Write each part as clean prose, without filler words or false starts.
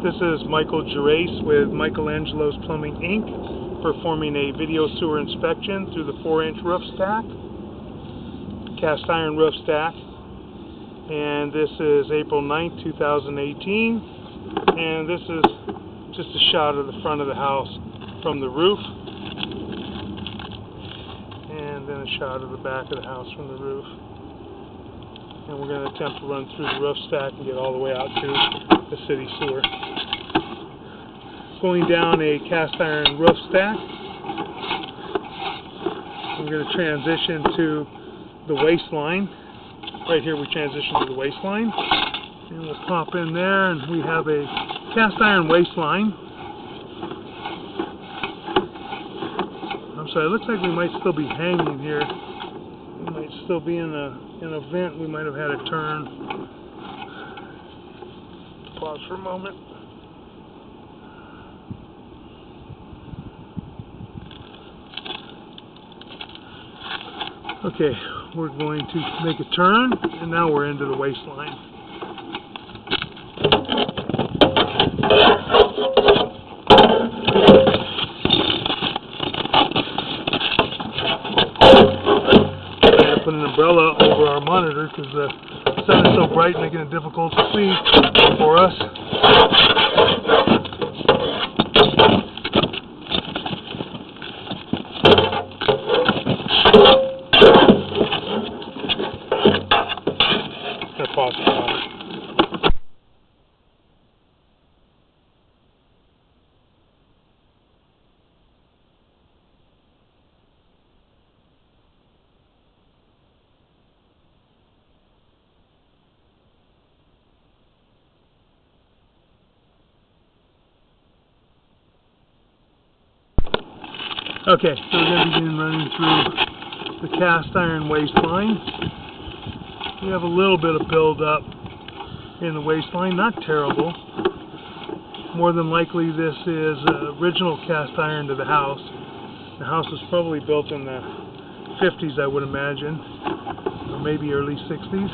This is Michael Gerace with Michelangelo's Plumbing, Inc., performing a video sewer inspection through the 4-inch roof stack, cast iron roof stack. And this is April 9th, 2018. And this is just a shot of the front of the house from the roof. And then a shot of the back of the house from the roof. And we're going to attempt to run through the roof stack and get all the way out to the city sewer. Going down a cast iron roof stack. We're going to transition to the waistline. Right here we transition to the waistline. And we'll pop in there and we have a cast iron waistline. I'm sorry, it looks like we might still be hanging here. We might still be in a vent. We might have had a turn. Pause for a moment. Okay, we're going to make a turn, and now we're into the waistline. Put an umbrella over our monitor because the sun is so bright, making it difficult to see for us. Gonna pause for a moment. Okay, so we're going to begin running through the cast iron waistline. We have a little bit of build-up in the waistline, not terrible. More than likely this is original cast iron to the house. The house was probably built in the 50s, I would imagine, or maybe early 60s.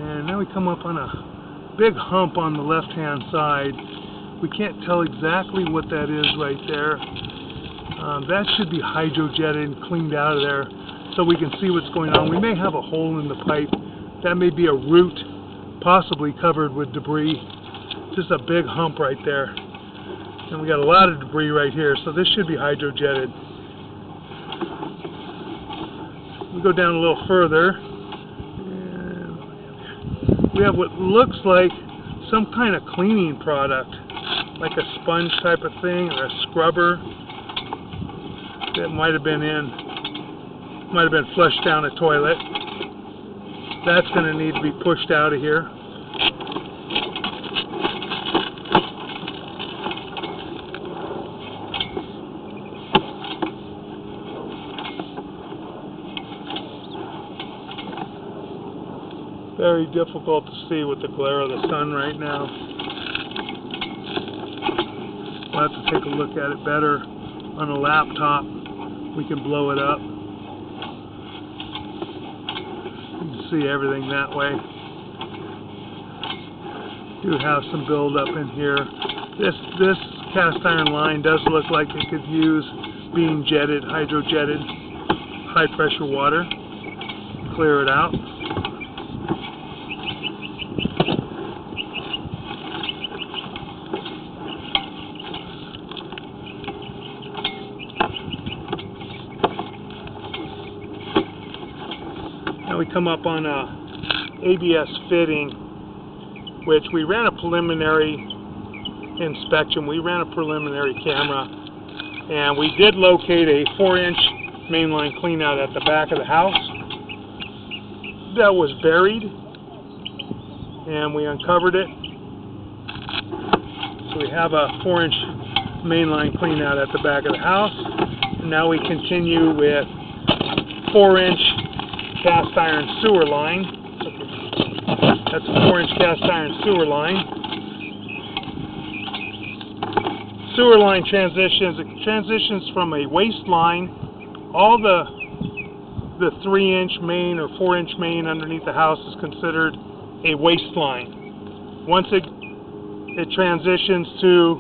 And now we come up on a big hump on the left-hand side. We can't tell exactly what that is right there. That should be hydrojetted and cleaned out of there so we can see what's going on. We may have a hole in the pipe. That may be a root, possibly covered with debris. Just a big hump right there. And we got a lot of debris right here, so this should be hydrojetted. We go down a little further, and we have what looks like some kind of cleaning product, like a sponge type of thing or a scrubber that might have been flushed down a toilet. That's going to need to be pushed out of here. Very difficult to see with the glare of the sun right now. We'll have to take a look at it better on a laptop. We can blow it up. You can see everything that way. Do have some buildup in here. This cast iron line does look like it could use being jetted, hydrojetted, high pressure water. Clear it out. Now we come up on a ABS fitting, which we ran a preliminary inspection. We ran a preliminary camera, and we did locate a 4-inch mainline cleanout at the back of the house that was buried, and we uncovered it. So we have a 4-inch mainline cleanout at the back of the house. And now we continue with 4-inch cast iron sewer line. That's a 4-inch cast iron sewer line. Sewer line transitions. It transitions from a waistline. All the the 3-inch main or 4-inch main underneath the house is considered a waste line. Once it transitions to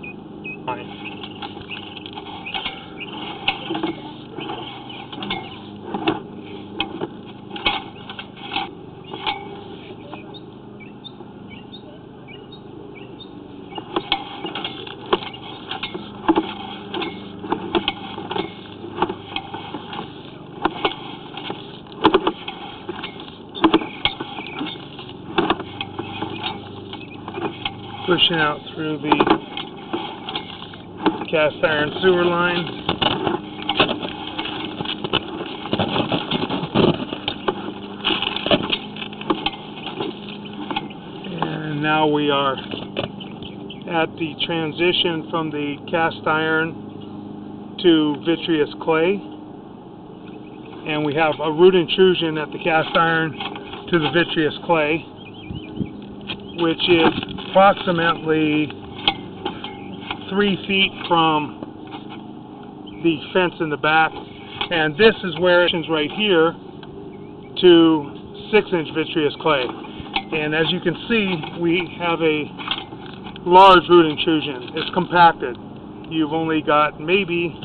line. Pushing out through the cast iron sewer line. And now we are at the transition from the cast iron to vitreous clay. And we have a root intrusion at the cast iron to the vitreous clay, which is approximately 3 feet from the fence in the back, and this is where it is right here to 6-inch vitreous clay. And as you can see, we have a large root intrusion. It's compacted. You've only got maybe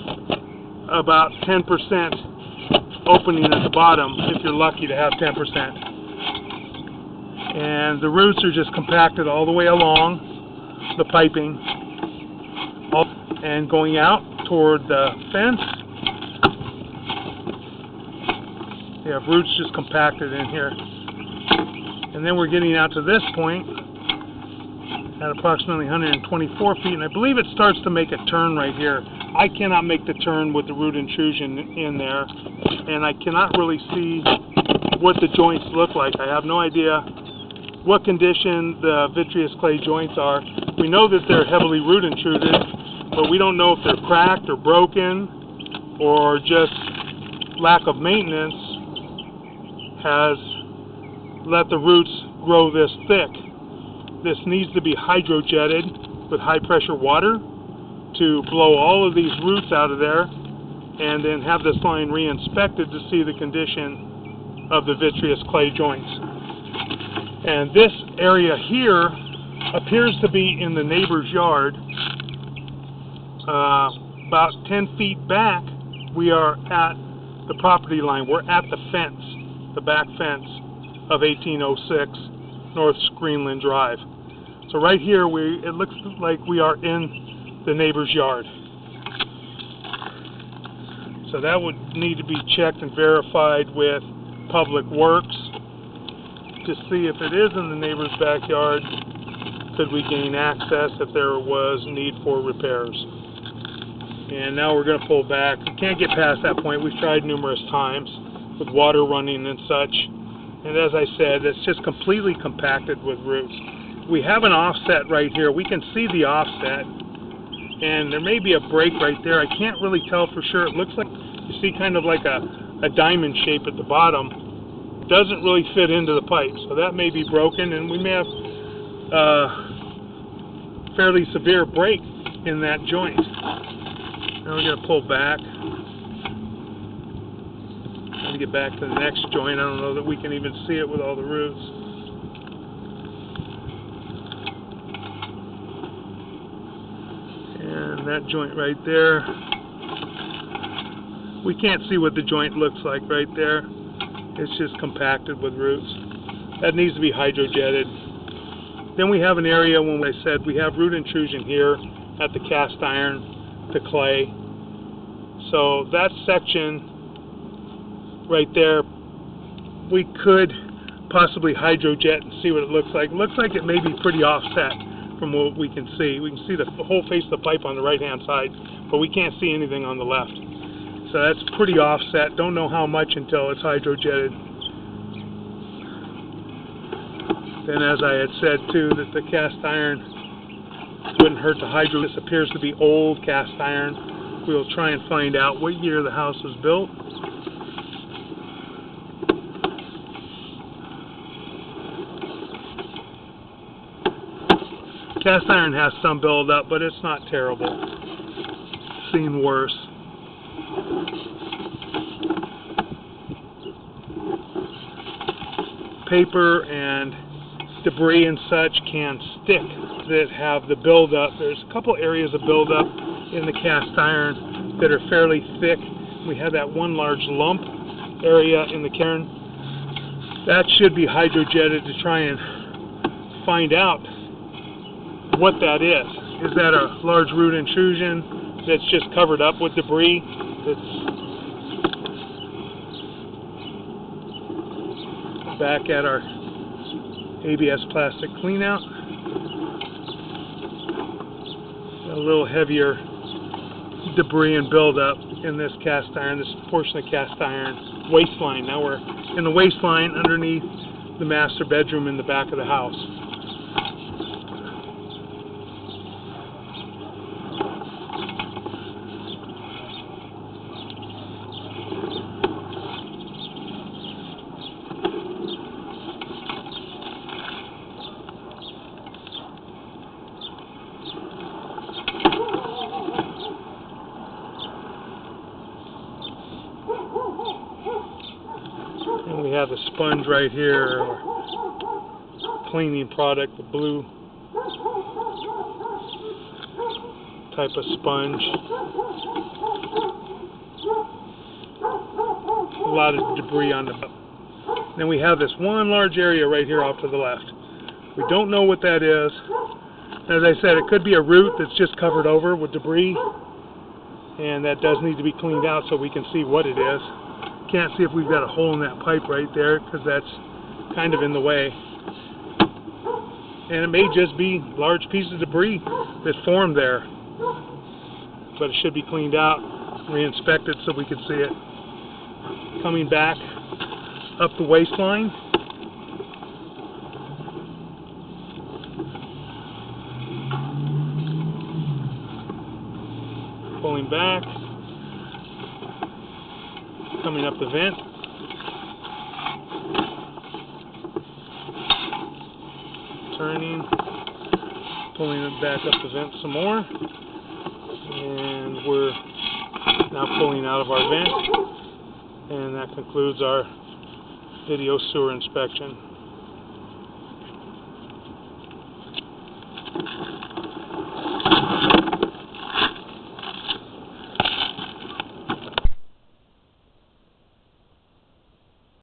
about 10% opening at the bottom, if you're lucky to have 10%. And the roots are just compacted all the way along the piping and going out toward the fence. You have roots just compacted in here. And then we're getting out to this point at approximately 124 feet, and I believe it starts to make a turn right here. I cannot make the turn with the root intrusion in there, and I cannot really see what the joints look like. I have no idea what condition the vitreous clay joints are. We know that they're heavily root intruded, but we don't know if they're cracked or broken or just lack of maintenance has let the roots grow this thick. This needs to be hydrojetted with high pressure water to blow all of these roots out of there, and then have this line re-inspected to see the condition of the vitreous clay joints. And this area here appears to be in the neighbor's yard. About 10 feet back, we are at the property line. We're at the fence, the back fence of 1806 North Screenland Drive. So right here, it looks like we are in the neighbor's yard. So that would need to be checked and verified with Public Works to see if it is in the neighbor's backyard. Could we gain access if there was need for repairs? And now we're going to pull back. We can't get past that point. We've tried numerous times with water running and such. And as I said, it's just completely compacted with roots. We have an offset right here. We can see the offset, and there may be a break right there. I can't really tell for sure. It looks like you see kind of like a diamond shape at the bottom. It doesn't really fit into the pipe, so that may be broken, and we may have fairly severe break in that joint. Now we're going to pull back. Trying to get back to the next joint. I don't know that we can even see it with all the roots. And that joint right there, we can't see what the joint looks like right there. It's just compacted with roots. That needs to be hydrojetted. Then we have an area, when I said we have root intrusion here at the cast iron to clay. So that section right there, we could possibly hydrojet and see what it looks like. It looks like it may be pretty offset from what we can see. We can see the whole face of the pipe on the right-hand side, but we can't see anything on the left. So that's pretty offset. Don't know how much until it's hydrojetted. Then, as I had said too, that the cast iron wouldn't hurt to hydro. This appears to be old cast iron. We'll try and find out what year the house was built. Cast iron has some buildup, but it's not terrible. Seen worse. paper and debris and such can stick that have the buildup. There's a couple areas of buildup in the cast iron that are fairly thick. We have that one large lump area in the cairn. That should be hydrojetted to try and find out what that is. Is that a large root intrusion that's just covered up with debris that's back at our ABS plastic cleanout? A little heavier debris and buildup in this cast iron, this portion of cast iron waistline. Now we're in the waistline underneath the master bedroom in the back of the house. And we have the sponge right here, or cleaning product, the blue type of sponge. A lot of debris on the bottom. Then we have this one large area right here off to the left. We don't know what that is. As I said, it could be a root that's just covered over with debris, and that does need to be cleaned out so we can see what it is. Can't see if we've got a hole in that pipe right there because that's kind of in the way. And it may just be large pieces of debris that formed there. But it should be cleaned out, re-inspected so we can see it. Coming back up the waistline. Pulling back. Coming up the vent. Turning. Pulling it back up the vent some more. And we're now pulling out of our vent. And that concludes our video sewer inspection.